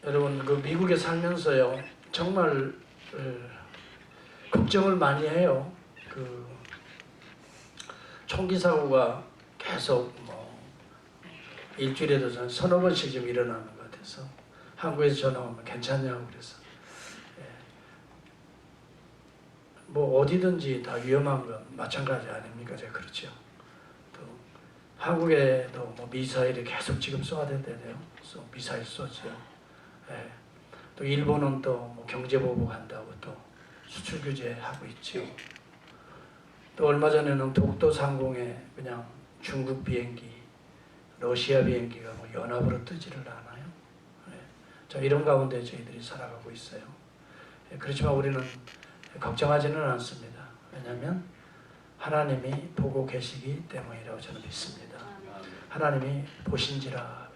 여러분 그 미국에 살면서요 정말 걱정을 많이 해요. 그 총기 사고가 계속 뭐 일주일에도 서너 번씩 좀 일어나는 것 같아서 한국에서 전화 오면 괜찮냐고 그래서 뭐 어디든지 다 위험한 건 마찬가지 아닙니까? 제가 그렇죠. 또 한국에도 뭐 미사일이 계속 지금 쏘아대대요. 미사일 쏘죠. 예. 또 일본은 또 뭐 경제 보복한다고 또 수출 규제하고 있죠. 또 얼마 전에는 독도 상공에 그냥 중국 비행기, 러시아 비행기가 뭐 연합으로 뜨지를 않아요. 예. 자, 이런 가운데 저희들이 살아가고 있어요. 예. 그렇지만 우리는 걱정하지는 않습니다. 왜냐하면 하나님이 보고 계시기 때문이라고 저는 믿습니다. 하나님이 보신지라.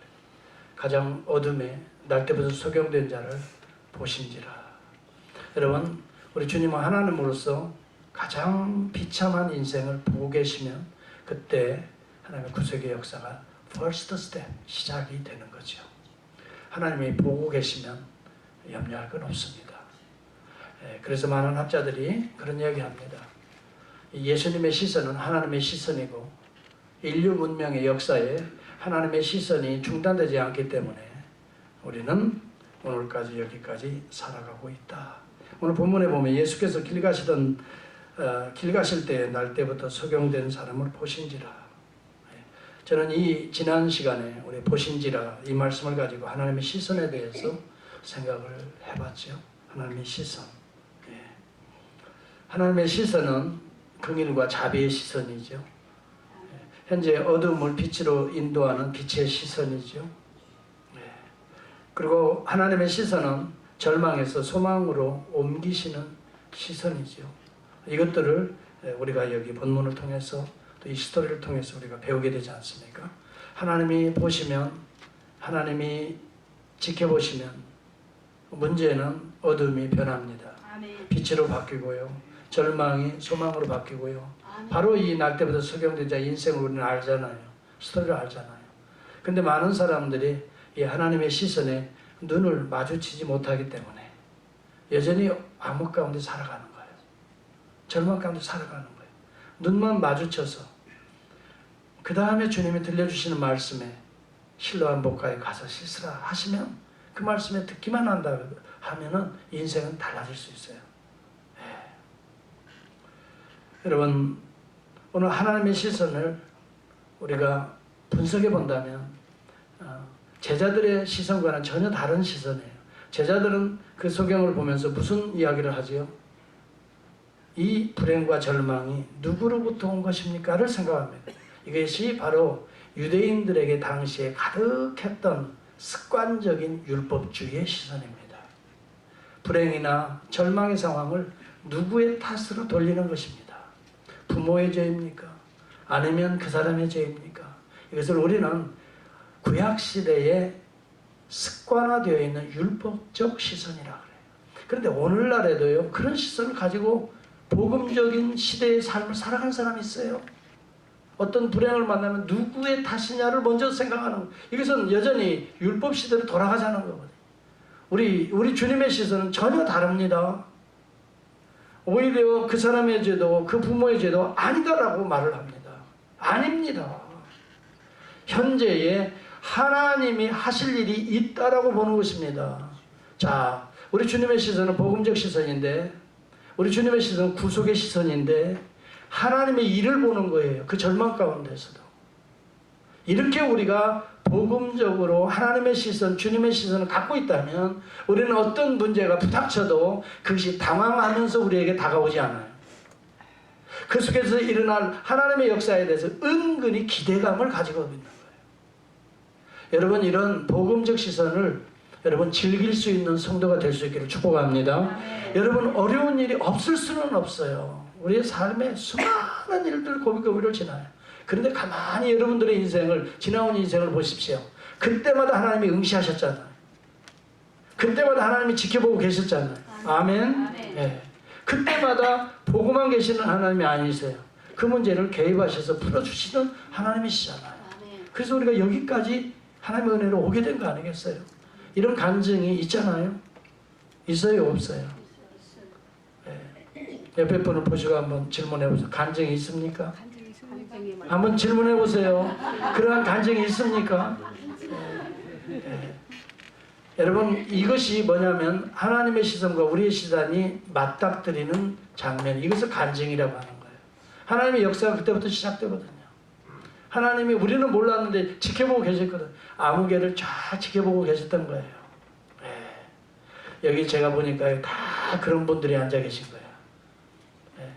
가장 어둠에 날때부터 소경된 자를 보신지라. 여러분, 우리 주님은 하나님으로서 가장 비참한 인생을 보고 계시면 그때 하나님의 구속의 역사가 first step, 시작이 되는 거죠. 하나님이 보고 계시면 염려할 건 없습니다. 그래서 많은 학자들이 그런 이야기합니다. 예수님의 시선은 하나님의 시선이고 인류 문명의 역사에 하나님의 시선이 중단되지 않기 때문에 우리는 오늘까지 여기까지 살아가고 있다. 오늘 본문에 보면 예수께서 길 가실 때 날 때부터 소경된 사람을 보신지라. 저는 이 지난 시간에 우리 보신지라 이 말씀을 가지고 하나님의 시선에 대해서 생각을 해봤죠. 하나님의 시선. 하나님의 시선은 긍휼과 자비의 시선이죠. 현재 어둠을 빛으로 인도하는 빛의 시선이죠. 그리고 하나님의 시선은 절망에서 소망으로 옮기시는 시선이죠. 이것들을 우리가 여기 본문을 통해서 또 이 스토리를 통해서 우리가 배우게 되지 않습니까? 하나님이 보시면, 하나님이 지켜보시면 문제는 어둠이 변합니다. 빛으로 바뀌고요. 절망이 소망으로 바뀌고요. 바로 이 날 때부터 소경된 자의 인생을 우리는 알잖아요. 스토리를 알잖아요. 근데 많은 사람들이 이 하나님의 시선에 눈을 마주치지 못하기 때문에 여전히 암흑 가운데 살아가는 거예요. 절망 가운데 살아가는 거예요. 눈만 마주쳐서 그 다음에 주님이 들려주시는 말씀에 실로암 복가에 가서 씻으라 하시면 그 말씀에 듣기만 한다 하면은 인생은 달라질 수 있어요. 여러분, 오늘 하나님의 시선을 우리가 분석해 본다면 제자들의 시선과는 전혀 다른 시선이에요. 제자들은 그 소경을 보면서 무슨 이야기를 하지요? 이 불행과 절망이 누구로부터 온 것입니까?를 생각합니다. 이것이 바로 유대인들에게 당시에 가득했던 습관적인 율법주의의 시선입니다. 불행이나 절망의 상황을 누구의 탓으로 돌리는 것입니다. 부모의 죄입니까? 아니면 그 사람의 죄입니까? 이것을 우리는 구약시대에 습관화되어 있는 율법적 시선이라 그래요. 그런데 오늘날에도요, 그런 시선을 가지고 복음적인 시대의 삶을 살아가는 사람이 있어요. 어떤 불행을 만나면 누구의 탓이냐를 먼저 생각하는 거예요. 이것은 여전히 율법 시대로 돌아가자는 거거든요. 우리 주님의 시선은 전혀 다릅니다. 오히려 그 사람의 죄도 그 부모의 죄도 아니다라고 말을 합니다. 아닙니다. 현재에 하나님이 하실 일이 있다라고 보는 것입니다. 자, 우리 주님의 시선은 복음적 시선인데, 우리 주님의 시선은 구속의 시선인데 하나님의 일을 보는 거예요. 그 절망 가운데서도. 이렇게 우리가 복음적으로 하나님의 시선, 주님의 시선을 갖고 있다면 우리는 어떤 문제가 부닥쳐도 그것이 당황하면서 우리에게 다가오지 않아요. 그 속에서 일어날 하나님의 역사에 대해서 은근히 기대감을 가지고 있는 거예요. 여러분, 이런 복음적 시선을 여러분 즐길 수 있는 성도가 될 수 있기를 축복합니다. 여러분, 어려운 일이 없을 수는 없어요. 우리의 삶에 수많은 일들 고비고비를 지나요. 그런데 가만히 여러분들의 인생을, 지나온 인생을 보십시오. 그때마다 하나님이 응시하셨잖아요. 그때마다 하나님이 지켜보고 계셨잖아요. 아멘. 네. 그때마다 보고만 계시는 하나님이 아니세요. 그 문제를 개입하셔서 풀어주시는 하나님이시잖아요. 그래서 우리가 여기까지 하나님의 은혜로 오게 된 거 아니겠어요? 이런 간증이 있잖아요. 있어요, 없어요? 네. 옆에 분을 보시고 한번 질문해 보세요. 간증이 있습니까? 한번 질문해 보세요. 그러한 간증이 있습니까? 네. 여러분, 이것이 뭐냐면 하나님의 시선과 우리의 시선이 맞닥뜨리는 장면, 이것을 간증이라고 하는 거예요. 하나님의 역사가 그때부터 시작되거든요. 하나님이 우리는 몰랐는데 지켜보고 계셨거든. 아무개를 쫙 지켜보고 계셨던 거예요. 네. 여기 제가 보니까 다 그런 분들이 앉아 계신 거예요. 네.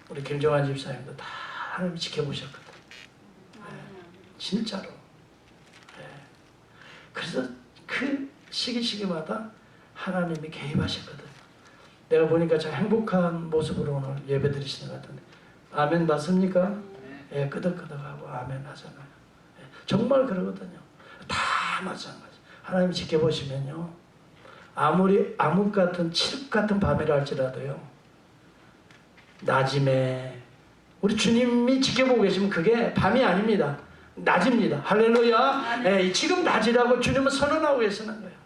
우리 김종환 집사님도 다 하나님이 지켜보셨거든. 네. 진짜로. 네. 그래서 그 시기마다 하나님이 개입하셨거든. 내가 보니까 참 행복한 모습으로 오늘 예배 드리시는 것 같은데, 아멘 맞습니까? 예, 끄덕끄덕하고 아멘 하잖아요. 예, 정말 그러거든요. 다 마찬가지. 하나님 지켜보시면요, 아무리 암흑 같은 칠흑 같은 밤이라 할지라도요, 낮임에 우리 주님이 지켜보고 계시면 그게 밤이 아닙니다. 낮입니다. 할렐루야. 예, 지금 낮이라고 주님은 선언하고 계시는 거예요.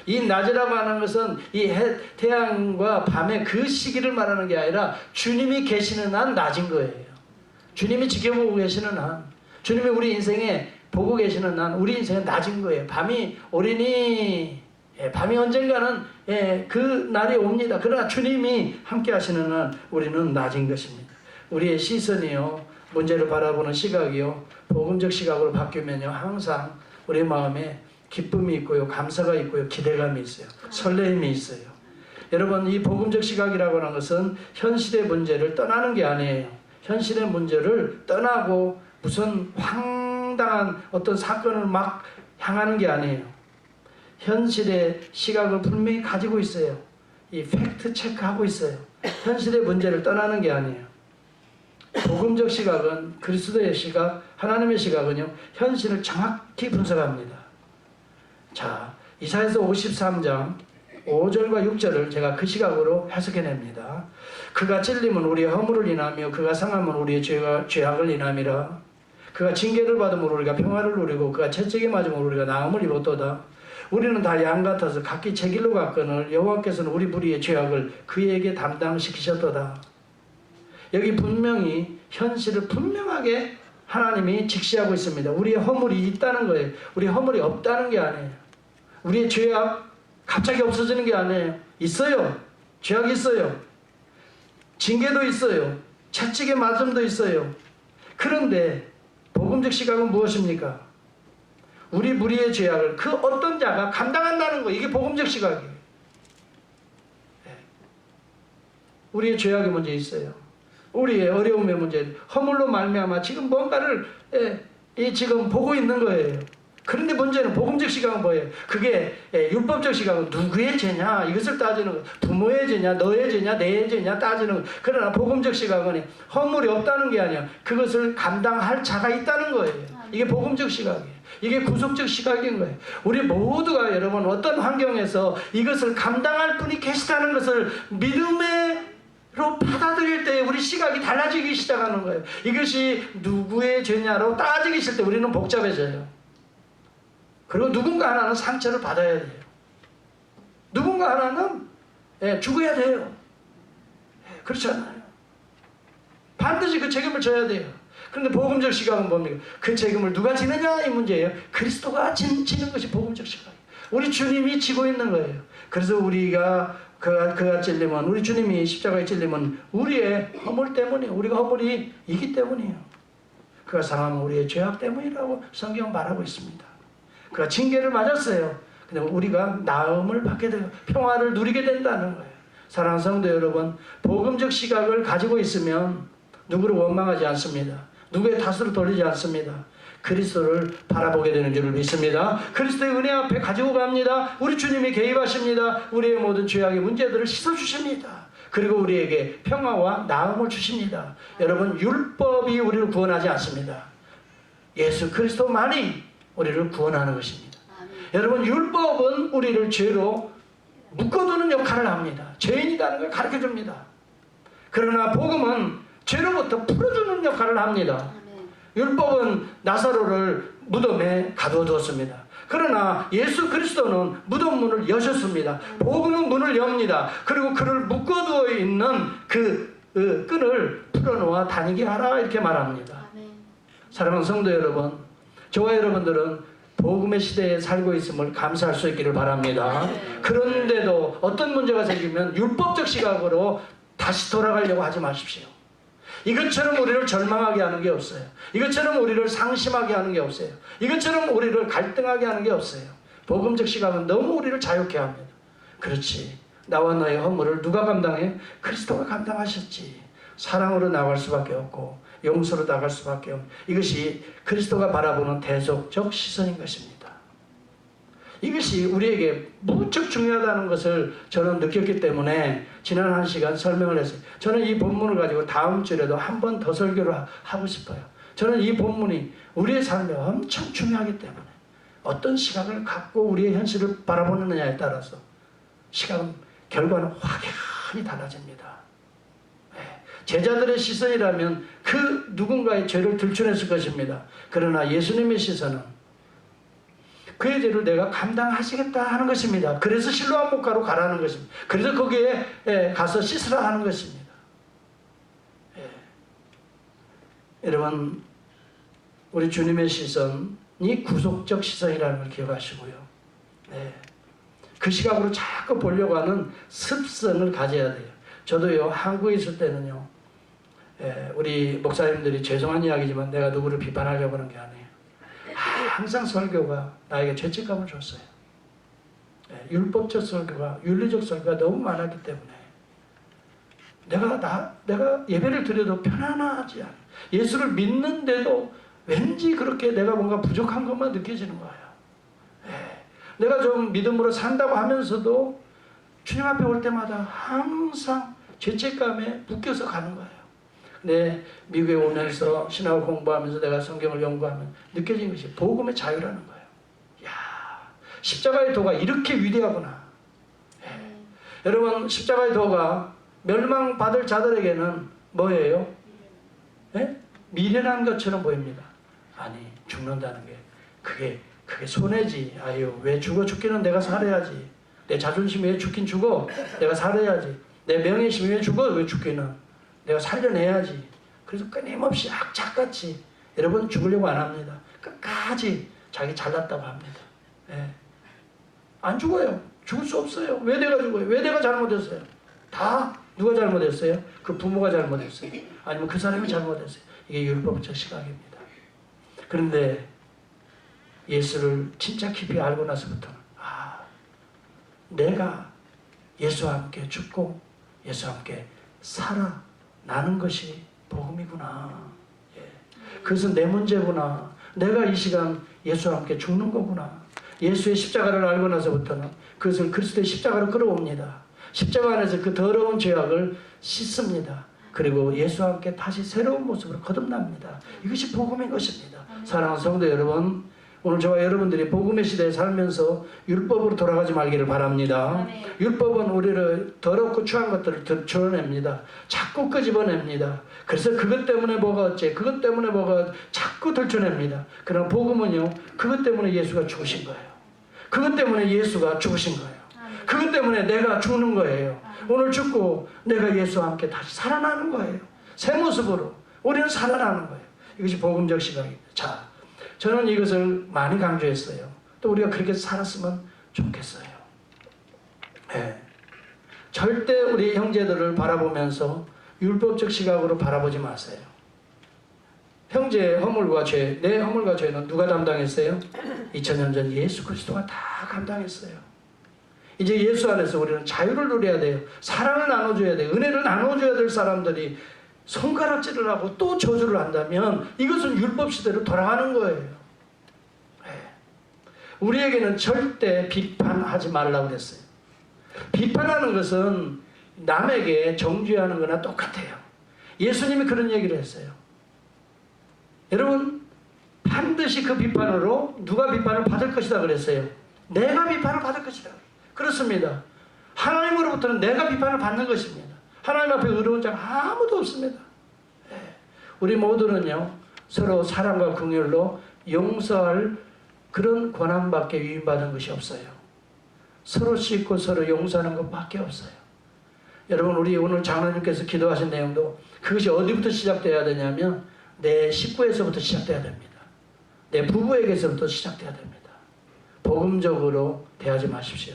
이 낮이라고 하는 것은 이 태양과 밤의 그 시기를 말하는 게 아니라 주님이 계시는 한 낮인 거예요. 주님이 지켜보고 계시는 한, 주님이 우리 인생에 보고 계시는 한 우리 인생은 낮인 거예요. 밤이 오리니, 밤이 언젠가는 그 날이 옵니다. 그러나 주님이 함께 하시는 한 우리는 낮인 것입니다. 우리의 시선이요, 문제를 바라보는 시각이요, 복음적 시각으로 바뀌면요, 항상 우리 마음에 기쁨이 있고요, 감사가 있고요, 기대감이 있어요, 설레임이 있어요. 여러분, 이 복음적 시각이라고 하는 것은 현실의 문제를 떠나는 게 아니에요. 현실의 문제를 떠나고 무슨 황당한 어떤 사건을 막 향하는 게 아니에요. 현실의 시각을 분명히 가지고 있어요. 이 팩트 체크하고 있어요. 현실의 문제를 떠나는 게 아니에요. 복음적 시각은, 그리스도의 시각, 하나님의 시각은요, 현실을 정확히 분석합니다. 자, 이사야서 53장 5절과 6절을 제가 그 시각으로 해석해냅니다. 그가 찔림은 우리의 허물을 인하며 그가 상함은 우리의 죄악을 인함이라. 그가 징계를 받음으로 우리가 평화를 누리고 그가 채찍에 맞음으로 우리가 나음을 입었도다. 우리는 다 양 같아서 각기 제 길로 갔거늘 여호와께서는 우리 무리의 죄악을 그에게 담당시키셨도다. 여기 분명히 현실을 분명하게 하나님이 직시하고 있습니다. 우리의 허물이 있다는 거예요. 우리의 허물이 없다는 게 아니에요. 우리의 죄악 갑자기 없어지는 게 아니에요. 있어요. 죄악이 있어요. 징계도 있어요. 채찍의 맞음도 있어요. 그런데 복음적 시각은 무엇입니까? 우리 무리의 죄악을 그 어떤 자가 감당한다는 거예요. 이게 복음적 시각이에요. 우리의 죄악의 문제 있어요. 우리의 어려움의 문제, 허물로 말미암아 지금 뭔가를 지금 보고 있는 거예요. 그런데 문제는 복음적 시각은 뭐예요? 그게 율법적 시각은 누구의 죄냐 이것을 따지는 거예요. 부모의 죄냐, 너의 죄냐, 내 죄냐 따지는 거예요. 그러나 복음적 시각은 허물이 없다는 게 아니야. 그것을 감당할 자가 있다는 거예요. 이게 복음적 시각이에요. 이게 구속적 시각인 거예요. 우리 모두가 여러분 어떤 환경에서 이것을 감당할 분이 계시다는 것을 믿음으로 받아들일 때 우리 시각이 달라지기 시작하는 거예요. 이것이 누구의 죄냐로 따지기 시작할 때 우리는 복잡해져요. 그리고 누군가 하나는 상처를 받아야 돼요. 누군가 하나는 죽어야 돼요. 그렇잖아요. 반드시 그 책임을 져야 돼요. 그런데 복음적 시각은 뭡니까? 그 책임을 누가 지느냐 이 문제예요. 그리스도가 지는 것이 복음적 시각이에요. 우리 주님이 지고 있는 거예요. 그래서 우리가 그가 찔림은, 우리 주님이 십자가에 찔림은 우리의 허물 때문이에요. 우리가 허물이 있기 때문이에요. 그가 상함은 우리의 죄악 때문이라고 성경은 말하고 있습니다. 그가 징계를 맞았어요. 근데 우리가 나음을 받게 되고 평화를 누리게 된다는 거예요. 사랑하는 성도 여러분, 복음적 시각을 가지고 있으면 누구를 원망하지 않습니다. 누구의 탓으로 돌리지 않습니다. 그리스도를 바라보게 되는 줄을 믿습니다. 그리스도의 은혜 앞에 가지고 갑니다. 우리 주님이 개입하십니다. 우리의 모든 죄악의 문제들을 씻어주십니다. 그리고 우리에게 평화와 나음을 주십니다. 여러분, 율법이 우리를 구원하지 않습니다. 예수 그리스도만이 우리를 구원하는 것입니다. 여러분, 율법은 우리를 죄로 묶어두는 역할을 합니다. 죄인이라는 걸 가르쳐줍니다. 그러나 복음은 죄로부터 풀어주는 역할을 합니다. 율법은 나사로를 무덤에 가둬두었습니다. 그러나 예수 그리스도는 무덤 문을 여셨습니다. 복음은 문을 엽니다. 그리고 그를 묶어두어 있는 그 끈을 풀어놓아 다니게 하라 이렇게 말합니다. 사랑하는 성도 여러분, 저와 여러분들은 복음의 시대에 살고 있음을 감사할 수 있기를 바랍니다. 그런데도 어떤 문제가 생기면 율법적 시각으로 다시 돌아가려고 하지 마십시오. 이것처럼 우리를 절망하게 하는 게 없어요. 이것처럼 우리를 상심하게 하는 게 없어요. 이것처럼 우리를 갈등하게 하는 게 없어요. 복음적 시각은 너무 우리를 자유케 합니다. 그렇지. 나와 너의 허물을 누가 감당해? 그리스도가 감당하셨지. 사랑으로 나갈 수밖에 없고 용서로 나갈 수밖에 없는, 이것이 그리스도가 바라보는 대속적 시선인 것입니다. 이것이 우리에게 무척 중요하다는 것을 저는 느꼈기 때문에 지난 1시간 설명을 했어요. 저는 이 본문을 가지고 다음 주에도 한 번 더 설교를 하고 싶어요. 저는 이 본문이 우리의 삶에 엄청 중요하기 때문에 어떤 시각을 갖고 우리의 현실을 바라보느냐에 따라서 시각은, 결과는 확연히 달라집니다. 제자들의 시선이라면 그 누군가의 죄를 들춰냈을 것입니다. 그러나 예수님의 시선은 그의 죄를 내가 감당하시겠다 하는 것입니다. 그래서 실로암 목가로 가라는 것입니다. 그래서 거기에 가서 씻으라 하는 것입니다. 여러분, 우리 주님의 시선이 구속적 시선이라는 걸 기억하시고요. 그 시각으로 자꾸 보려고 하는 습성을 가져야 돼요. 저도요, 한국에 있을 때는요, 우리 목사님들이 죄송한 이야기지만 내가 누구를 비판하려고 하는 게 아니에요. 항상 설교가 나에게 죄책감을 줬어요. 율법적 설교가, 윤리적 설교가 너무 많았기 때문에 내가 예배를 드려도 편안하지 않아. 예수를 믿는데도 왠지 그렇게 내가 뭔가 부족한 것만 느껴지는 거예요. 내가 좀 믿음으로 산다고 하면서도 주님 앞에 올 때마다 항상 죄책감에 묶여서 가는 거예요. 근데 미국에 오면서 신학을 공부하면서 내가 성경을 연구하면 느껴진 것이 복음의 자유라는 거예요. 이야, 십자가의 도가 이렇게 위대하구나. 여러분, 십자가의 도가 멸망받을 자들에게는 뭐예요? 미련한 것처럼 보입니다. 아니, 죽는다는 게 그게 손해지. 아유, 왜 죽기는 내가 살아야지. 내 자존심이 왜 죽긴 죽어? 내가 살아야지. 내 명예심이 왜 죽어? 왜 죽기는? 내가 살려내야지. 그래서 끊임없이 악착같이 여러분 죽으려고 안 합니다. 끝까지 자기 잘났다고 합니다. 안 죽어요. 죽을 수 없어요. 왜 내가 죽어요? 왜 내가 잘못했어요? 다 누가 잘못했어요? 그 부모가 잘못했어요. 아니면 그 사람이 잘못했어요. 이게 율법적 시각입니다. 그런데 예수를 진짜 깊이 알고 나서부터는 내가 예수와 함께 죽고 예수와 함께 살아나는 것이 복음이구나. 그것은 내 문제구나. 내가 이 시간 예수와 함께 죽는 거구나. 예수의 십자가를 알고 나서부터는 그것을 그리스도의 십자가로 끌어옵니다. 십자가 안에서 그 더러운 죄악을 씻습니다. 그리고 예수와 함께 다시 새로운 모습으로 거듭납니다. 이것이 복음인 것입니다. 사랑하는 성도 여러분, 오늘 저와 여러분들이 복음의 시대에 살면서 율법으로 돌아가지 말기를 바랍니다. 율법은 우리를 더럽고 추한 것들을 드러냅니다. 자꾸 끄집어냅니다. 그래서 그것 때문에 뭐가 어째, 그것 때문에 뭐가 자꾸 들춰냅니다. 그러나 복음은요, 그것 때문에 예수가 죽으신 거예요. 그것 때문에 예수가 죽으신 거예요. 그것 때문에 내가 죽는 거예요. 오늘 죽고 내가 예수와 함께 다시 살아나는 거예요. 새 모습으로 우리는 살아나는 거예요. 이것이 복음적 시각입니다. 자, 저는 이것을 많이 강조했어요. 또 우리가 그렇게 살았으면 좋겠어요. 절대 우리 형제들을 바라보면서 율법적 시각으로 바라보지 마세요. 형제의 허물과 죄, 내 허물과 죄는 누가 담당했어요? 2000년 전 예수 그리스도가 다 감당했어요. 이제 예수 안에서 우리는 자유를 누려야 돼요. 사랑을 나눠줘야 돼요. 은혜를 나눠줘야 될 사람들이 손가락질을 하고 또 저주를 한다면 이것은 율법 시대로 돌아가는 거예요. 우리에게는 절대 비판하지 말라고 그랬어요. 비판하는 것은 남에게 정죄하는 거나 똑같아요. 예수님이 그런 얘기를 했어요. 여러분, 반드시 그 비판으로 누가 비판을 받을 것이다 그랬어요. 내가 비판을 받을 것이다. 그렇습니다. 하나님으로부터는 내가 비판을 받는 것입니다. 하나님 앞에 의로운 자가 아무도 없습니다. 우리 모두는요, 서로 사랑과 긍휼로 용서할 그런 권한밖에 위임받은 것이 없어요. 서로 씻고 서로 용서하는 것밖에 없어요. 여러분, 우리 오늘 장로님께서 기도하신 내용도 그것이 어디부터 시작돼야 되냐면 내 식구에서부터 시작돼야 됩니다. 내 부부에게서부터 시작돼야 됩니다. 복음적으로 대하지 마십시오.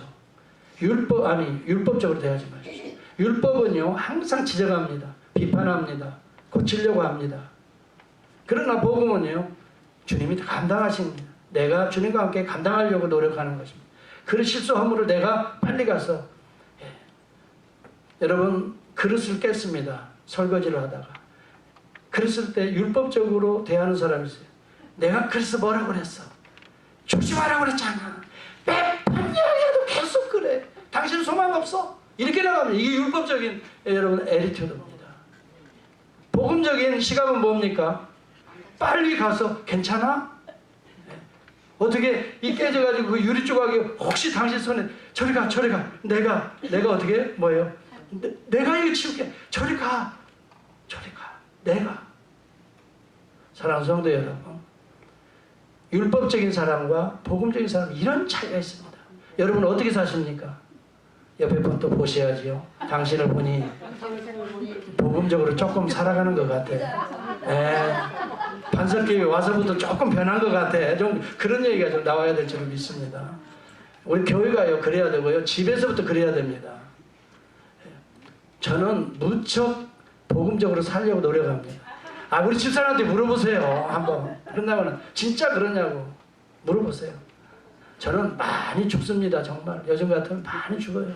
율법적으로 대하지 마십시오. 율법은요, 항상 지적합니다. 비판합니다. 고치려고 합니다. 그러나 복음은요, 주님이 감당하십니다. 내가 주님과 함께 감당하려고 노력하는 것입니다. 그 실수함으로 내가 빨리 가서 여러분, 그릇을 깼습니다. 설거지를 하다가. 그랬을 때 율법적으로 대하는 사람이 있어요. 내가 그래서 뭐라고 그랬어? 조심하라고 그랬잖아. 몇번 이야기해도 계속 그래. 당신 소망 없어? 이렇게 나가면 이게 율법적인 여러분 애티튜드입니다. 복음적인 시각은 뭡니까? 빨리 가서 괜찮아? 어떻게 이 깨져가지고 그 유리 조각이 혹시 당신 손에 저리 가 내가 어떻게 뭐예요? 내가 이거 치울게. 저리 가 내가. 사랑하는 성도 여러분, 율법적인 사람과 복음적인 사람 이런 차이가 있습니다. 여러분 어떻게 사십니까? 옆에 분 또 보셔야지요. 당신을 보니 복음적으로 조금 살아가는 것 같아. 반석교회 와서부터 조금 변한 것 같아. 좀 그런 얘기가 좀 나와야 될 줄 믿습니다. 우리 교회가요 그래야 되고요. 집에서부터 그래야 됩니다. 저는 무척 복음적으로 살려고 노력합니다. 우리 집사람한테 물어보세요. 한번 끝나고는 진짜 그러냐고 물어보세요. 저는 많이 죽습니다. 정말 요즘 같으면 많이 죽어요.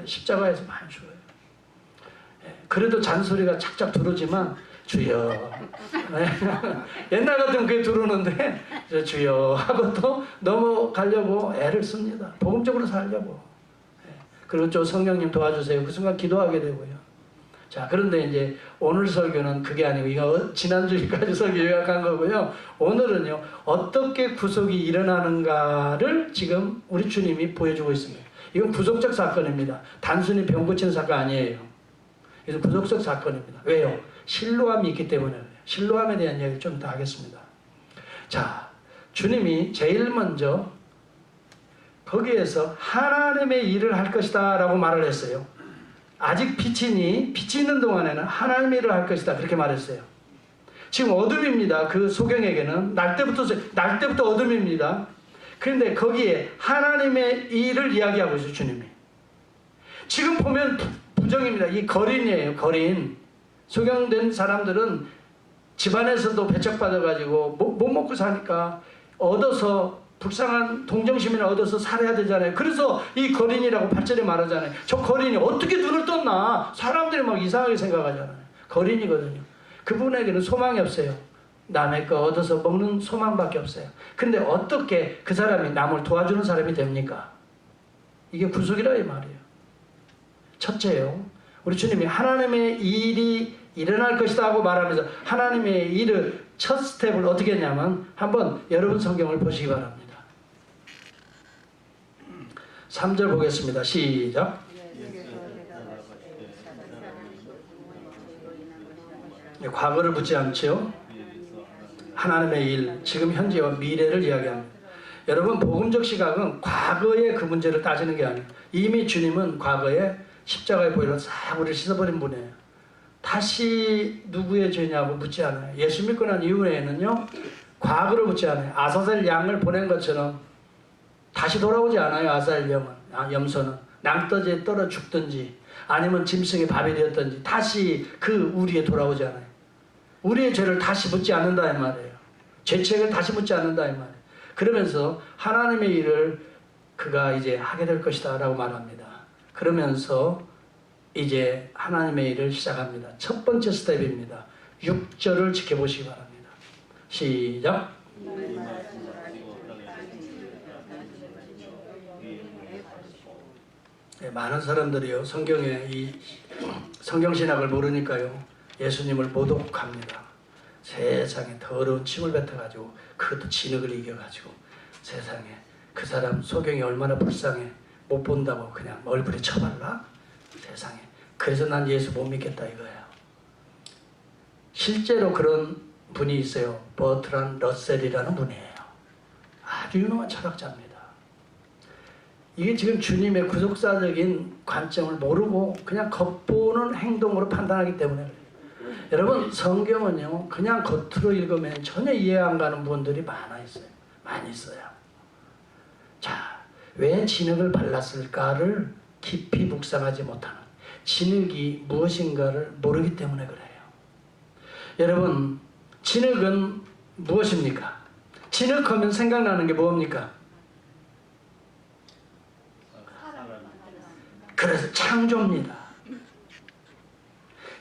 십자가에서 많이 죽어요. 그래도 잔소리가 착착 들어오지만 주여 옛날 같으면 그게 들어오는데 주여 하고 또 넘어가려고 애를 씁니다. 복음적으로 살려고. 그리고 또 성령님 도와주세요. 그 순간 기도하게 되고요. 자, 그런데 이제 오늘 설교는 그게 아니고 이거 지난주까지 설교 요약한 거고요. 오늘은요, 어떻게 구속이 일어나는가를 지금 우리 주님이 보여주고 있습니다. 이건 구속적 사건입니다. 단순히 병 고치는 사건 아니에요. 그래서 구속적 사건입니다. 왜요? 신뢰함이 있기 때문에 그래요. 신뢰함에 대한 이야기를 좀 더 하겠습니다. 자, 주님이 제일 먼저 거기에서 하나님의 일을 할 것이다 라고 말을 했어요. 아직 빛이 있는 동안에는 하나님의 일을 할 것이다 그렇게 말했어요. 지금 어둠입니다. 그 소경에게는 날 때부터 어둠입니다. 그런데 거기에 하나님의 일을 이야기하고 있어요. 주님이. 지금 보면 부정입니다. 이 거린이에요. 거린. 소경된 사람들은 집안에서도 배척받아가지고 못 먹고 사니까 얻어서 불쌍한 동정심을 얻어서 살아야 되잖아요. 그래서 이 거린이라고 8절에 말하잖아요. 저 거린이 어떻게 눈을 떴나? 사람들이 막 이상하게 생각하잖아요. 거린이거든요. 그분에게는 소망이 없어요. 남의 거 얻어서 먹는 소망밖에 없어요. 근데 어떻게 그 사람이 남을 도와주는 사람이 됩니까? 이게 구속이라 이 말이에요. 첫째요. 우리 주님이 하나님의 일이 일어날 것이다 하고 말하면서 하나님의 일을 첫 스텝을 어떻게 했냐면 한번 여러분 성경을 보시기 바랍니다. 3절 보겠습니다. 시작. 과거를 묻지 않죠. 하나님의 일, 지금 현재와 미래를 이야기합니다. 여러분 복음적 시각은 과거의 그 문제를 따지는 게 아니에요. 이미 주님은 과거에 십자가의 보혈로 싹 우리를 씻어버린 분이에요. 다시 누구의 죄냐고 묻지 않아요. 예수 믿고 난 이후에는요 과거를 묻지 않아요. 아사셀 양을 보낸 것처럼 다시 돌아오지 않아요. 아사셀 염소는 낭떠지에 떨어 죽든지 아니면 짐승의 밥이 되었든지 다시 그 우리에 돌아오지 않아요. 우리의 죄를 다시 묻지 않는다 이 말이에요. 죄책을 다시 묻지 않는다 이 말이에요. 그러면서 하나님의 일을 그가 이제 하게 될 것이다 라고 말합니다. 그러면서 이제 하나님의 일을 시작합니다. 첫 번째 스텝입니다. 6절을 지켜보시기 바랍니다. 시작. 네, 많은 사람들이요 성경에 이 성경신학을 모르니까요 예수님을 모독합니다. 세상에 더러운 침을 뱉어가지고 그것도 진흙을 이겨가지고 세상에 그 사람 소경이 얼마나 불쌍해 못 본다고 그냥 얼굴에 쳐발라? 세상에. 그래서 난 예수 못 믿겠다 이거예요. 실제로 그런 분이 있어요. 버트란 러셀이라는 분이에요. 아주 유명한 철학자입니다. 이게 지금 주님의 구속사적인 관점을 모르고 그냥 겉보는 행동으로 판단하기 때문에 그래요. 여러분, 성경은요 그냥 겉으로 읽으면 전혀 이해 안 가는 부분들이 많이 있어요. 자, 왜 진흙을 발랐을까를 깊이 묵상하지 못하는, 진흙이 무엇인가를 모르기 때문에 그래요. 여러분, 진흙은 무엇입니까? 진흙하면 생각나는 게 뭡니까? 그래서 창조입니다.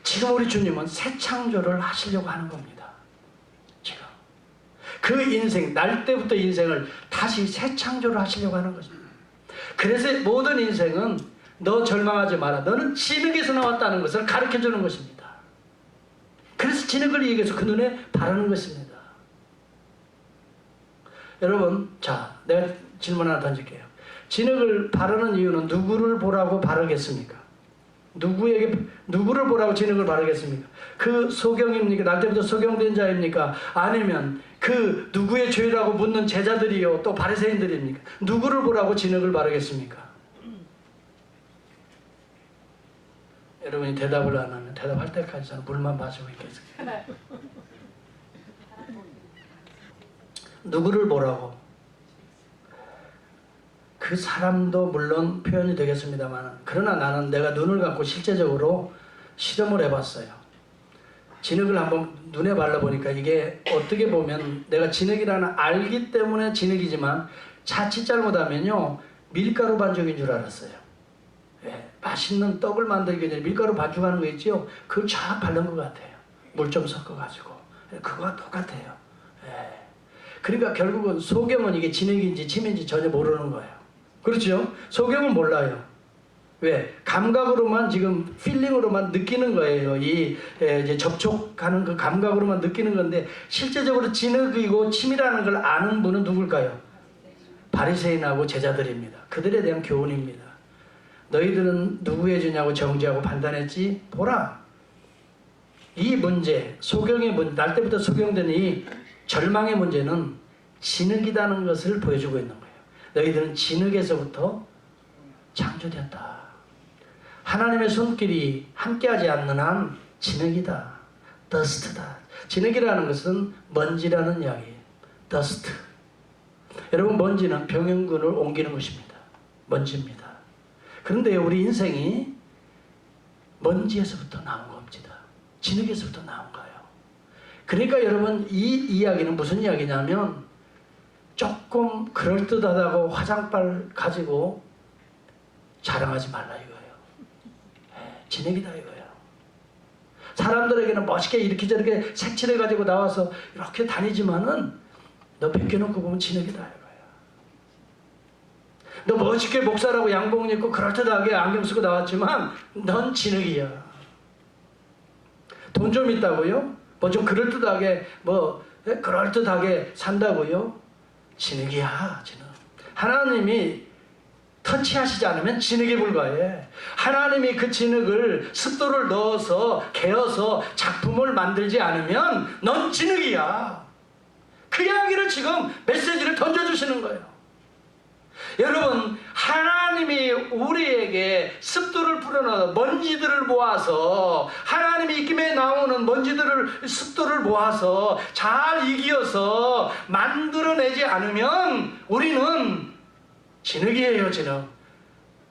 지금 우리 주님은 새 창조를 하시려고 하는 겁니다. 지금 그 인생, 날 때부터 인생을 다시 새 창조를 하시려고 하는 것입니다. 그래서 모든 인생은 너 절망하지 마라, 너는 진흙에서 나왔다는 것을 가르쳐주는 것입니다. 그래서 진흙을 얘기해서 그 눈에 바르는 것입니다. 여러분, 자, 내가 질문 하나 던질게요. 진흙을 바르는 이유는 누구를 보라고 바르겠습니까? 누구를 보라고 진흙을 바르겠습니까? 그 소경입니까? 날 때부터 소경된 자입니까? 아니면 그 누구의 죄라고 묻는 제자들이요, 또 바리새인들입니까? 누구를 보라고 진흙을 바르겠습니까? 여러분이 대답을 안 하면 대답할 때까지 저는 물만 마시고 있겠습니다. 누구를 보라고? 그 사람도 물론 표현이 되겠습니다만, 그러나 나는 내가 눈을 감고 실제적으로 실험을 해봤어요. 진흙을 한번 눈에 발라보니까 이게 어떻게 보면 내가 진흙이라는 알기 때문에 진흙이지만 자칫 잘못하면요 밀가루 반죽인 줄 알았어요. 예, 맛있는 떡을 만들기 전에 밀가루 반죽하는 거 있죠? 그걸 쫙 바른 것 같아요. 물 좀 섞어가지고. 그거와 똑같아요. 예. 그러니까 결국은 소경은 이게 진흙인지 침인지 전혀 모르는 거예요. 그렇죠? 소경은 몰라요. 왜? 감각으로만 지금 필링으로만 느끼는 거예요. 이제 접촉하는 그 감각으로만 느끼는 건데, 실제적으로 진흙이고 침이라는 걸 아는 분은 누굴까요? 바리새인하고 제자들입니다. 그들에 대한 교훈입니다. 너희들은 누구의 죄냐고 정죄하고 판단했지? 보라. 이 문제, 소경의 문제, 날 때부터 소경된 이 절망의 문제는 진흙이라는 것을 보여주고 있는 거예요. 너희들은 진흙에서부터 창조되었다. 하나님의 손길이 함께하지 않는 한 진흙이다. 더스트다. 진흙이라는 것은 먼지라는 이야기예요. 더스트. 여러분, 먼지는 병영균을 옮기는 것입니다. 먼지입니다. 그런데 우리 인생이 먼지에서부터 나온 겁니다. 진흙에서부터 나온 거예요. 그러니까 여러분, 이 이야기는 무슨 이야기냐면, 조금 그럴듯하다고 화장빨 가지고 자랑하지 말라 이거예요. 진흙이다 이거예요. 사람들에게는 멋있게 이렇게 저렇게 색칠해 가지고 나와서 이렇게 다니지만은 너 벗겨놓고 보면 진흙이다 이거예요. 너 멋있게 목사라고 양복 입고 그럴듯하게 안경 쓰고 나왔지만 넌 진흙이야. 돈 좀 있다고요? 뭐 좀 그럴듯하게 산다고요? 진흙이야, 진흙. 하나님이 터치하시지 않으면 진흙에 불과해. 하나님이 그 진흙을 습도를 넣어서 개어서 작품을 만들지 않으면 넌 진흙이야. 그 이야기를 지금 메시지를 던져주시는 거예요. 여러분, 하나님이 우리에게 습도를 풀어넣어 먼지들을 모아서, 하나님이 입김에 나오는 먼지들을, 습도를 모아서 잘 이기어서 만들어내지 않으면 우리는 진흙이에요, 진흙.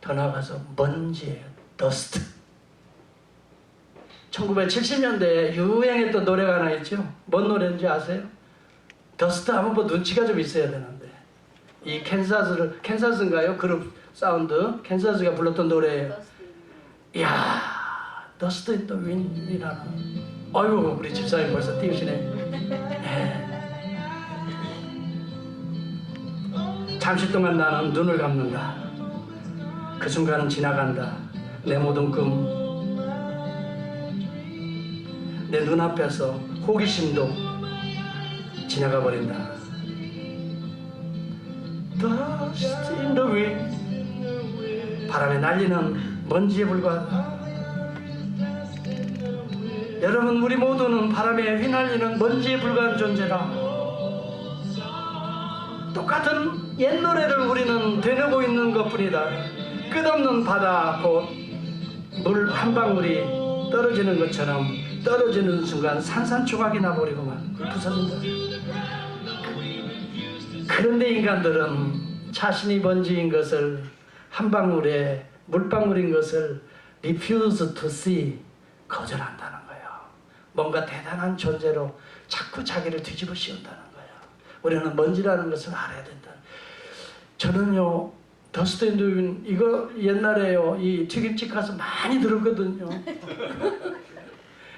더 나아가서 먼지예요, 더스트. 1970년대에 유행했던 노래가 하나 있죠? 뭔 노래인지 아세요? 더스트 하면 뭐 눈치가 좀 있어야 되는데, 이 캔사스인가요? 그룹 사운드, 캔사스가 불렀던 노래예요. 이야, 더스트 인 더 윈이라는. 아이고, 우리 집사님 벌써 띄우시네. 네. 잠시 동안 나는 눈을 감는다. 그 순간은 지나간다. 내 모든 꿈, 내 눈앞에서 호기심도 지나가 버린다. Dust in the wind. 바람에 날리는 먼지에 불과하다. 여러분, 우리 모두는 바람에 휘날리는 먼지에 불과한 존재라. 똑같은 옛 노래를 우리는 되뇌고 있는 것뿐이다. 끝없는 바다 곧 물 한 방울이 떨어지는 것처럼 떨어지는 순간 산산조각이 나버리고만 부서진다. 그런데 인간들은 자신이 먼지인 것을, 한 방울의 물방울인 것을 refuse to see, 거절한다는 거예요. 뭔가 대단한 존재로 자꾸 자기를 뒤집어 씌운다는 거예요. 우리는 먼지라는 것을 알아야 된다. 저는요, 더스트 앤 듀빈 이거 옛날에요, 이 튀김집 가서 많이 들었거든요.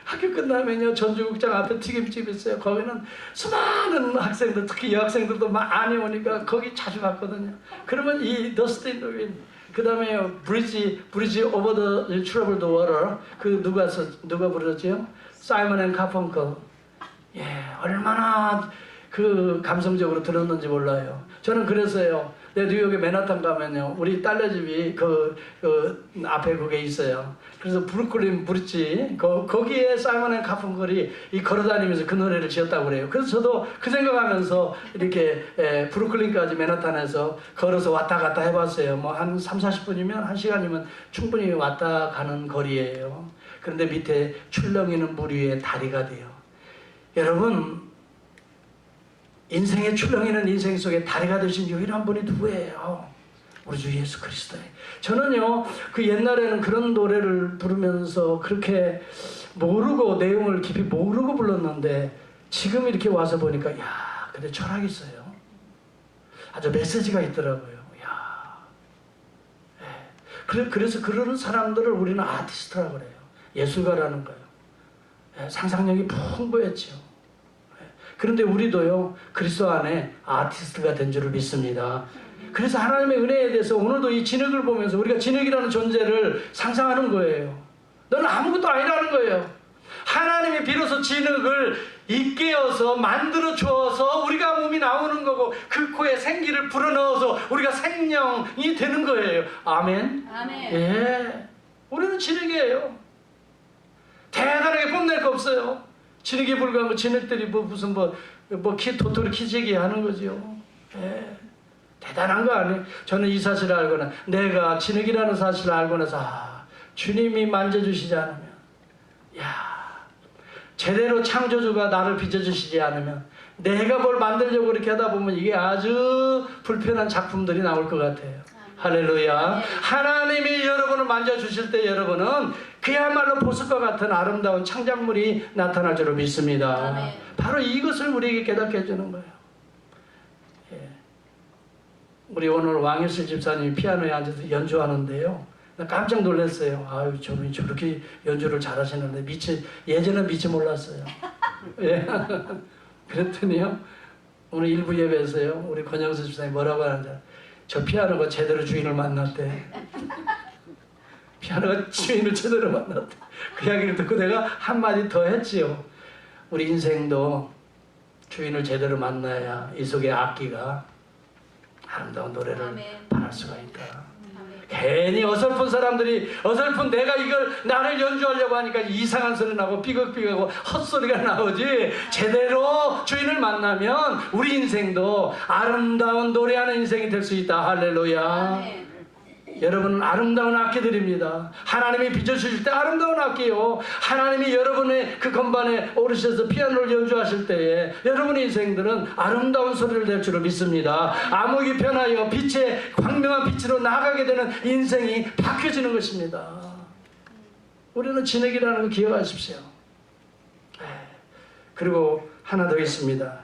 학교 끝나면요, 전주국장 앞에 튀김집 있어요. 거기는 수많은 학생들, 특히 여학생들도 많이 오니까 거기 자주 갔거든요. 그러면 이 더스트 앤 듀빈, 그 다음에 브리지 오버 더 트러블드 워터, 그 누가 부르죠? 사이먼 앤 가펑클. 예, 얼마나 그 감성적으로 들었는지 몰라요. 저는 그래서요, 내 뉴욕에 맨하탄 가면요, 우리 딸네 집이 그 앞에 그게 있어요. 그래서 브루클린 브릿지, 거기에 사이먼 앤 가펑클이 이 걸어다니면서 그 노래를 지었다고 그래요. 그래서 저도 그 생각하면서 이렇게 브루클린까지 맨하탄에서 걸어서 왔다 갔다 해봤어요. 뭐 한 30-40분이면 1시간이면 충분히 왔다 가는 거리예요. 그런데 밑에 출렁이는 물 위에 다리가 돼요. 여러분, 인생의 출렁이는 인생 속에 다리가 되신 유일한 분이 누구예요? 우리 주 예수 그리스도예요. 저는요, 그 옛날에는 그런 노래를 부르면서 그렇게 모르고, 내용을 깊이 모르고 불렀는데, 지금 이렇게 와서 보니까, 야, 근데 철학이 있어요. 아주 메시지가 있더라고요. 야, 네. 그래서 그런 사람들을 우리는 아티스트라고 그래요. 예술가라는 거예요. 네, 상상력이 풍부했죠. 그런데 우리도요, 그리스도 안에 아티스트가 된 줄을 믿습니다. 그래서 하나님의 은혜에 대해서 오늘도 이 진흙을 보면서 우리가 진흙이라는 존재를 상상하는 거예요. 너는 아무것도 아니라는 거예요. 하나님이 비로소 진흙을 입게어서 만들어 주어서 우리가 몸이 나오는 거고, 그 코에 생기를 불어넣어서 우리가 생명이 되는 거예요. 아멘. 아멘. 예, 우리는 진흙이에요. 대단하게 뽐낼 거 없어요. 진흙에 불과한 진흙들이 무슨 도토리 키재기 하는 거죠. 예, 대단한 거 아니에요. 저는 이 사실을 알거나, 내가 진흙이라는 사실을 알고 나서, 주님이 만져주시지 않으면, 제대로 창조주가 나를 빚어주시지 않으면, 내가 뭘 만들려고 그렇게 하다 보면 이게 아주 불편한 작품들이 나올 것 같아요. 할렐루야. 하나님이 여러분을 만져주실 때 여러분은 그야말로 보석과 같은 아름다운 창작물이 나타날 줄로 믿습니다. 아멘. 바로 이것을 우리에게 깨닫게 해주는 거예요. 예. 우리 오늘 왕일슬 집사님이 피아노에 앉아서 연주하는데요, 나 깜짝 놀랐어요. 아유, 저분이 저렇게 연주를 잘하시는데 예전엔 믿지 몰랐어요. 예. 그랬더니요, 오늘 일부 예배에서요, 우리 권영수 집사님이 뭐라고 하는지, 저 피아노가 제대로 주인을 만났대. 피아노가 주인을 제대로 만났대. 그 이야기를 듣고 내가 한마디 더 했지요. 우리 인생도 주인을 제대로 만나야 이 속에 악기가 아름다운 노래를 아멘. 발할 수가 있다. 아멘. 괜히 어설픈 사람들이, 어설픈 내가 이걸 나를 연주하려고 하니까 이상한 소리 나고 삐걱삐걱하고 헛소리가 나오지, 제대로 주인을 만나면 우리 인생도 아름다운 노래하는 인생이 될 수 있다. 할렐루야. 아멘. 여러분은 아름다운 악기들입니다. 하나님이 빚어주실 때 아름다운 악기요, 하나님이 여러분의 그 건반에 오르셔서 피아노를 연주하실 때에 여러분의 인생들은 아름다운 소리를 낼 줄을 믿습니다. 암흑이 변하여 빛의 광명한 빛으로 나아가게 되는 인생이 바뀌어지는 것입니다. 우리는 진흙이라는 거 기억하십시오. 그리고 하나 더 있습니다.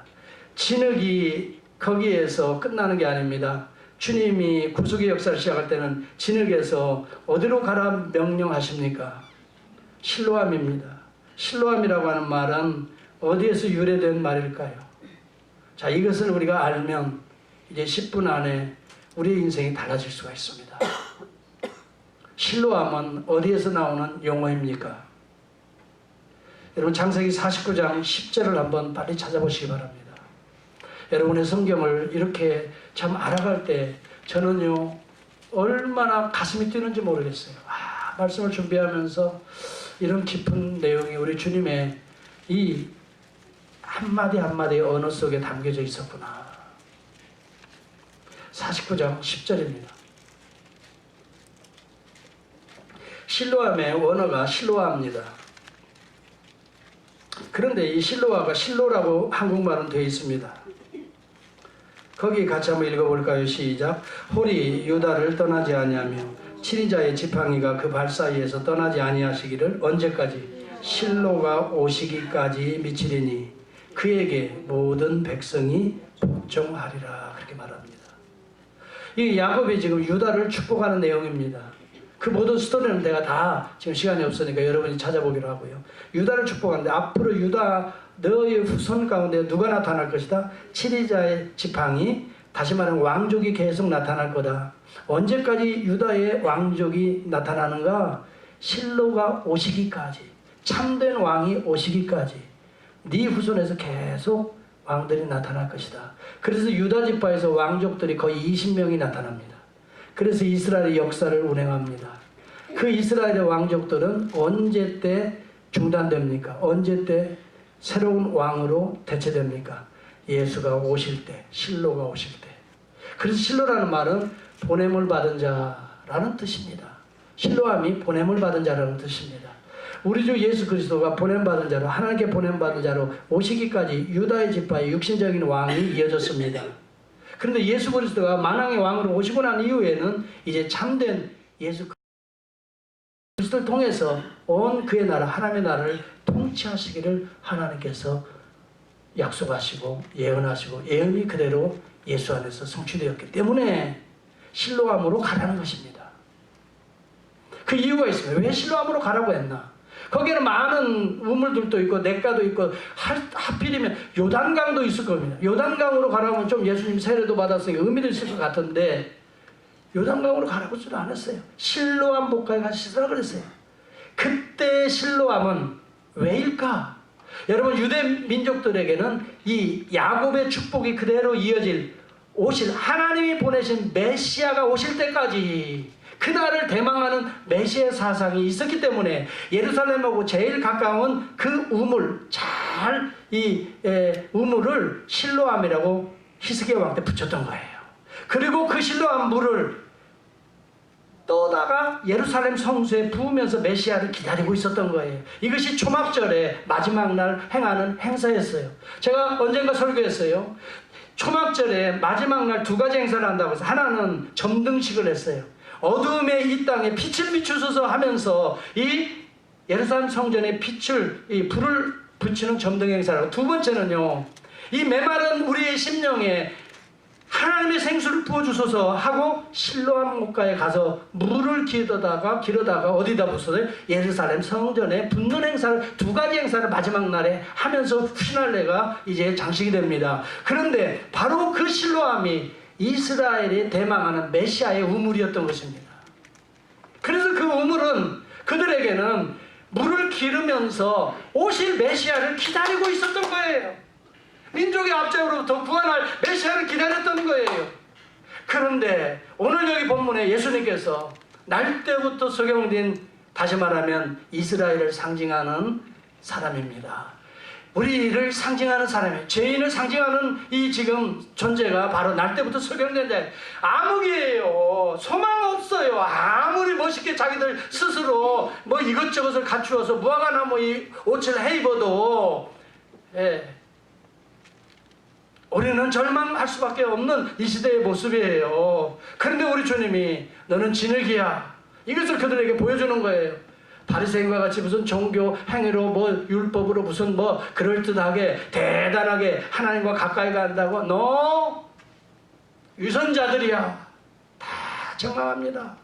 진흙이 거기에서 끝나는 게 아닙니다. 주님이 구속의 역사를 시작할 때는 진흙에서 어디로 가라 명령하십니까? 실로암입니다. 실로암이라고 하는 말은 어디에서 유래된 말일까요? 자, 이것을 우리가 알면 이제 10분 안에 우리의 인생이 달라질 수가 있습니다. 실로암은 어디에서 나오는 용어입니까? 여러분, 창세기 49장 10절을 한번 빨리 찾아보시기 바랍니다. 여러분의 성경을 이렇게 참 알아갈 때 저는요, 얼마나 가슴이 뛰는지 모르겠어요. 말씀을 준비하면서 이런 깊은 내용이 우리 주님의 이 한마디 한마디 언어 속에 담겨져 있었구나. 49장 10절입니다. 실로암의 원어가 실로아입니다. 그런데 이 실로아가 실로라고 한국말은 되어 있습니다. 거기 같이 한번 읽어볼까요? 시작. 홀이 유다를 떠나지 아니하며 친위자의 지팡이가 그 발 사이에서 떠나지 아니하시기를 언제까지? 실로가 오시기까지 미치리니 그에게 모든 백성이 복종하리라. 그렇게 말합니다. 이 야곱이 지금 유다를 축복하는 내용입니다. 그 모든 스토리는 내가 다 지금 시간이 없으니까 여러분이 찾아보기로 하고요. 유다를 축복하는데 앞으로 유다 너의 후손 가운데 누가 나타날 것이다? 친위자의 지팡이, 다시 말하면 왕족이 계속 나타날 거다. 언제까지 유다의 왕족이 나타나는가? 실로가 오시기까지, 참된 왕이 오시기까지 네 후손에서 계속 왕들이 나타날 것이다. 그래서 유다 지파에서 왕족들이 거의 20명이 나타납니다. 그래서 이스라엘의 역사를 운행합니다. 그 이스라엘의 왕족들은 언제 때 중단됩니까? 언제 때 새로운 왕으로 대체됩니까? 예수가 오실 때, 실로가 오실 때. 그래서 실로라는 말은 보냄을 받은 자라는 뜻입니다. 실로함이 보냄을 받은 자라는 뜻입니다. 우리 주 예수 그리스도가 보냄받은 자로, 하나님께 보냄받은 자로 오시기까지 유다의 지파의 육신적인 왕이 이어졌습니다. 그런데 예수 그리스도가 만왕의 왕으로 오시고 난 이후에는 이제 참된 예수 그리스도를 통해서 온 그의 나라, 하나님의 나라를 통치하시기를 하나님께서 약속하시고 예언하시고 예언이 그대로 예수 안에서 성취되었기 때문에 실로암으로 가라는 것입니다. 그 이유가 있습니다. 왜 실로암으로 가라고 했나? 거기에는 많은 우물들도 있고 냇가도 있고 하필이면 요단강도 있을 겁니다. 요단강으로 가라면 좀 예수님 세례도 받았으니까 의미도 있을 것 같은데 요단강으로 가라고 하지도 않았어요. 실로암 목가에 가서 씻으라 그랬어요. 그때 실로암은 왜일까? 여러분 유대 민족들에게는 이 야곱의 축복이 그대로 이어질 오실 하나님이 보내신 메시아가 오실 때까지 그날을 대망하는 메시아 사상이 있었기 때문에 예루살렘하고 제일 가까운 그 우물, 우물을 실로암이라고 히스기야 왕 때 붙였던 거예요. 그리고 그 실로암 물을 떠다가 예루살렘 성수에 부으면서 메시아를 기다리고 있었던 거예요. 이것이 초막절에 마지막 날 행하는 행사였어요. 제가 언젠가 설교했어요. 초막절에 마지막 날 두 가지 행사를 한다고 해서 하나는 점등식을 했어요. 어둠의 이 땅에 빛을 비추소서 하면서 이 예루살렘 성전에 불을 붙이는 점등 행사라고. 두 번째는요, 이 메마른 우리의 심령에 하나님의 생수를 부어주소서 하고 실로암 목가에 가서 물을 기르다가 어디다 부었어요? 예루살렘 성전에 붓는 행사를, 두 가지 행사를 마지막 날에 하면서 휘날레가 이제 장식이 됩니다. 그런데 바로 그 실로암이 이스라엘이 대망하는 메시아의 우물이었던 것입니다. 그래서 그 우물은 그들에게는 물을 기르면서 오실 메시아를 기다리고 있었던 거예요. 민족의 압제로부터 구원할 메시아를 기다렸던 거예요. 그런데 오늘 여기 본문에 예수님께서 날 때부터 소경된, 다시 말하면 이스라엘을 상징하는 사람입니다. 우리를 상징하는 사람이에요. 죄인을 상징하는 이 지금 존재가 바로 날 때부터 소경된 자예요. 암흑이에요. 소망 없어요. 아무리 멋있게 자기들 스스로 뭐 이것저것을 갖추어서 무화과나무 이 옷을 해 입어도 우리는 절망할 수밖에 없는 이 시대의 모습이에요. 그런데 우리 주님이 너는 진흙이야, 이것을 그들에게 보여주는 거예요. 바리새인과 같이 무슨 종교 행위로 뭐 율법으로 무슨 뭐 그럴듯하게 대단하게 하나님과 가까이 간다고? 너 위선자들이야. 다 정망합니다.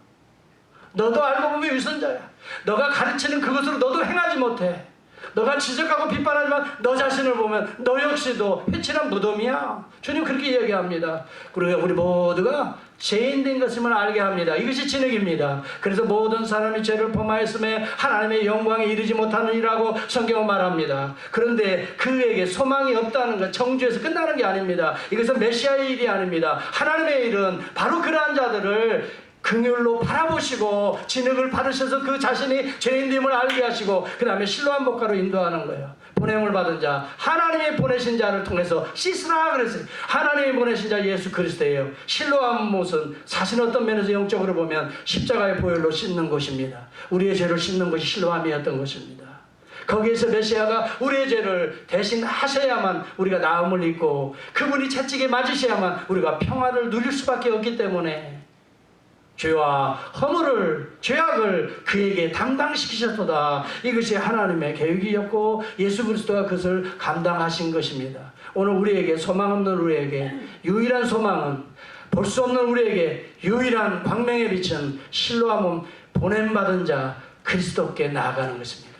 너도 알고 보면 위선자야. 너가 가르치는 그것으로 너도 행하지 못해. 너가 지적하고 비판하지만 너 자신을 보면 너 역시도 회칠한 무덤이야. 주님 그렇게 이야기합니다. 그리고 우리 모두가 죄인된 것임을 알게 합니다. 이것이 진흙입니다. 그래서 모든 사람이 죄를 범하였음에 하나님의 영광에 이르지 못하느니라고 성경은 말합니다. 그런데 그에게 소망이 없다는 것, 정죄에서 끝나는 게 아닙니다. 이것은 메시아의 일이 아닙니다. 하나님의 일은 바로 그러한 자들을 긍휼로 바라보시고 진흙을 바르셔서 그 자신이 죄인됨을 알게 하시고 그 다음에 실로암 목가로 인도하는 거예요. 보냄을 받은 자, 하나님이 보내신 자를 통해서 씻으라 그랬어요. 하나님이 보내신 자 예수 그리스도예요. 실로암은 무슨 사실 어떤 면에서 영적으로 보면 십자가의 보혈로 씻는 것입니다. 우리의 죄를 씻는 것이 실로암이었던 것입니다. 거기에서 메시아가 우리의 죄를 대신 하셔야만 우리가 나음을 입고 그분이 채찍에 맞으셔야만 우리가 평화를 누릴 수밖에 없기 때문에 죄와 허물을, 죄악을 그에게 담당시키셨도다. 이것이 하나님의 계획이었고 예수 그리스도가 그것을 감당하신 것입니다. 오늘 우리에게, 소망 없는 우리에게 유일한 소망은, 볼 수 없는 우리에게 유일한 광명에 비친 실로암은 보냄받은 자 그리스도께 나아가는 것입니다.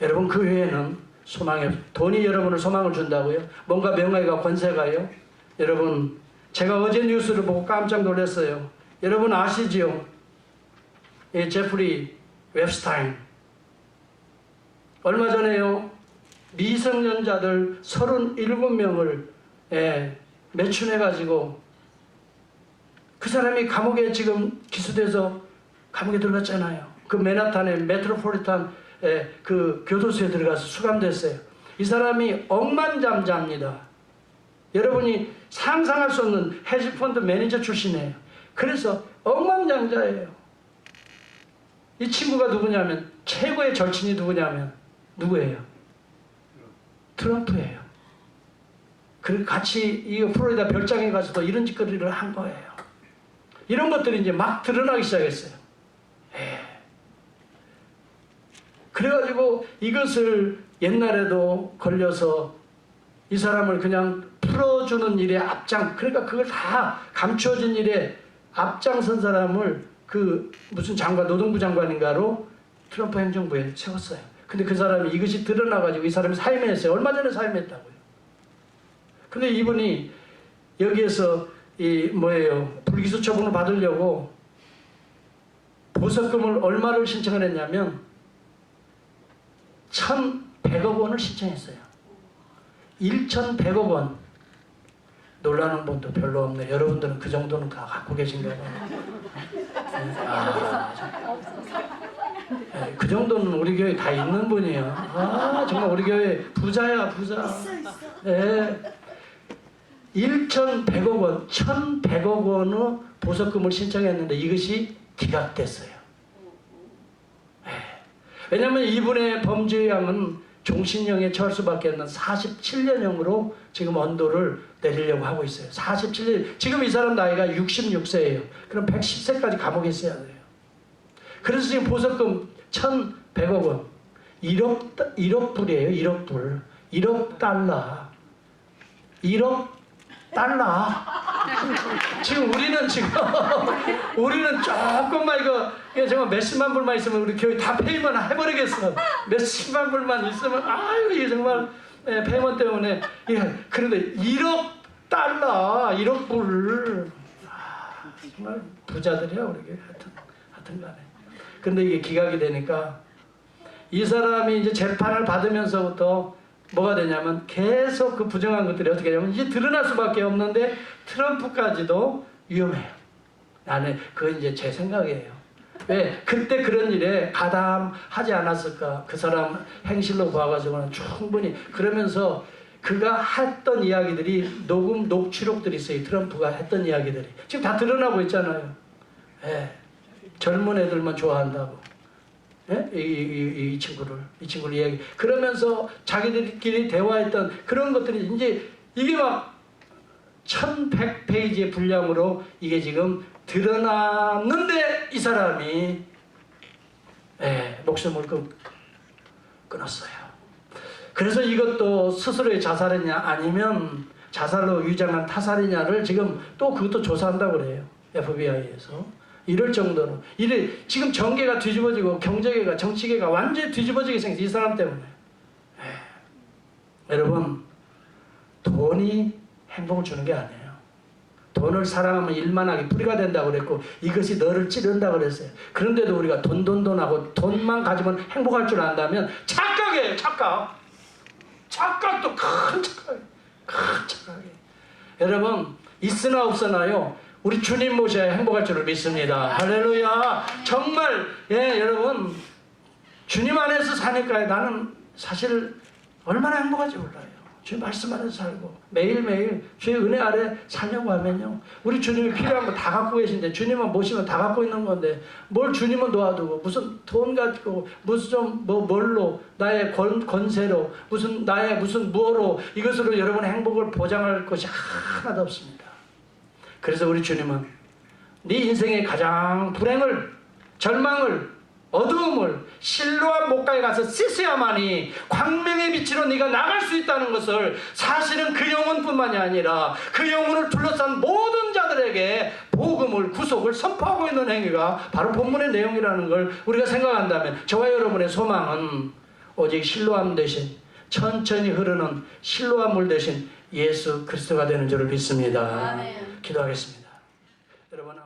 여러분, 그 외에는 소망이 없어요. 돈이 여러분을 소망을 준다고요? 뭔가 명예가, 권세가요? 여러분, 제가 어제 뉴스를 보고 깜짝 놀랐어요. 여러분 아시지요? 이 제프리 웹스타인. 얼마 전에요, 미성년자들 37명을 매춘해가지고 그 사람이 감옥에 지금 기소돼서 감옥에 들어갔잖아요. 그 맨하탄의 메트로폴리탄 그 교도소에 들어가서 수감됐어요. 이 사람이 억만장자입니다. 여러분이 상상할 수 없는 헤지펀드 매니저 출신이에요. 그래서 억만장자예요. 이 친구가 누구냐면, 최고의 절친이 누구냐면 누구예요? 트럼프예요. 그리고 같이 이 플로리다 별장에 가서도 이런 짓거리를 한 거예요. 이런 것들이 이제 막 드러나기 시작했어요. 그래가지고 이것을 옛날에도 걸려서 이 사람을 그냥 풀어주는 일에 그러니까 그걸 다 감추어진 일에 앞장선 사람을 그 무슨 장관, 노동부 장관인가로 트럼프 행정부에 세웠어요. 근데 그 사람이 이것이 드러나가지고 이 사람이 사임했어요. 얼마 전에 사임했다고요. 근데 이분이 여기에서 불기소 처분을 받으려고 보석금을 얼마를 신청을 했냐면 1,100억 원을 신청했어요. 1,100억 원. 놀라는 분도 별로 없네. 여러분들은 그 정도는 다 갖고 계신가 봐요. 그 정도는 우리 교회 다 있는 분이에요. 정말 우리 교회 부자야, 부자. 1,100억 원, 1,100억 원의 보석금을 신청했는데 이것이 기각됐어요. 왜냐하면 이분의 범죄양은 종신형에 처할 수밖에 없는 47년형으로 지금 언도를 내리려고 하고 있어요. 47년. 지금 이 사람 나이가 66세예요. 그럼 110세까지 감옥에 있어야 돼요. 그래서 지금 보석금 1,100억 원. 1억 불이에요. 1억 불. 1억 달러. 1억 달러. 지금 우리는 조금만 이거 정말 몇십만 불만 있으면 우리 교회 다 페이먼 해버리겠어. 몇십만 불만 있으면 이게 정말 페이먼 때문에. 그런데 1억 달러, 1억 불. 정말 부자들이야 우리 교회. 하여튼 간에. 근데 이게 기각이 되니까 이 사람이 이제 재판을 받으면서부터 뭐가 되냐면 계속 그 부정한 것들이 어떻게 되냐면 이제 드러날 수밖에 없는데 트럼프까지도 위험해요. 그건 이제 제 생각이에요. 왜? 그때 그런 일에 가담하지 않았을까? 그 사람 행실로 봐가지고는 충분히. 그러면서 그가 했던 이야기들이 녹취록들이 있어요. 트럼프가 했던 이야기들이. 지금 다 드러나고 있잖아요. 젊은 애들만 좋아한다고. 이 친구를 이야기. 그러면서 자기들끼리 대화했던 그런 것들이 이제 이게 막 1100페이지의 분량으로 이게 지금 드러났는데 이 사람이 목숨을 끊었어요. 그래서 이것도 스스로의 자살이냐 아니면 자살로 위장한 타살이냐를 지금 또 그것도 조사한다고 그래요. FBI에서. 이럴 정도로. 지금 정계가 뒤집어지고 경제계가, 정치계가 완전히 뒤집어지게 생겼어요. 이 사람 때문에. 여러분, 돈이 행복을 주는 게 아니에요. 돈을 사랑하면 일만하게 뿌리가 된다고 그랬고 이것이 너를 찌른다고 그랬어요. 그런데도 우리가 돈하고 돈만 가지면 행복할 줄 안다면 착각이에요. 착각도 큰 착각이에요. 여러분, 있으나 없으나요, 우리 주님 모셔야 행복할 줄을 믿습니다. 할렐루야. 정말 여러분, 주님 안에서 사니까 나는 사실 얼마나 행복한지 몰라요. 주님 말씀 안에서 살고 매일매일 주의 은혜 아래 살려고 하면요, 우리 주님이 필요한 거 다 갖고 계신데, 주님만 모시면 다 갖고 있는 건데 뭘 주님은 도와두고 무슨 돈 가지고 무슨 좀 뭘로 나의 권세로 무슨 나의 무슨 무어로 이것으로 여러분의 행복을 보장할 것이 하나도 없습니다. 그래서 우리 주님은 네 인생의 가장 불행을, 절망을, 어두움을 실로암 목가에 가서 씻어야만이 광명의 빛으로 네가 나갈 수 있다는 것을, 사실은 그 영혼뿐만이 아니라 그 영혼을 둘러싼 모든 자들에게 복음을, 구속을 선포하고 있는 행위가 바로 본문의 내용이라는 걸 우리가 생각한다면, 저와 여러분의 소망은 오직 실로암 대신, 천천히 흐르는 실로암 물 대신 예수 그리스도가 되는 줄을 믿습니다. 아멘. 기도하겠습니다. 여러분.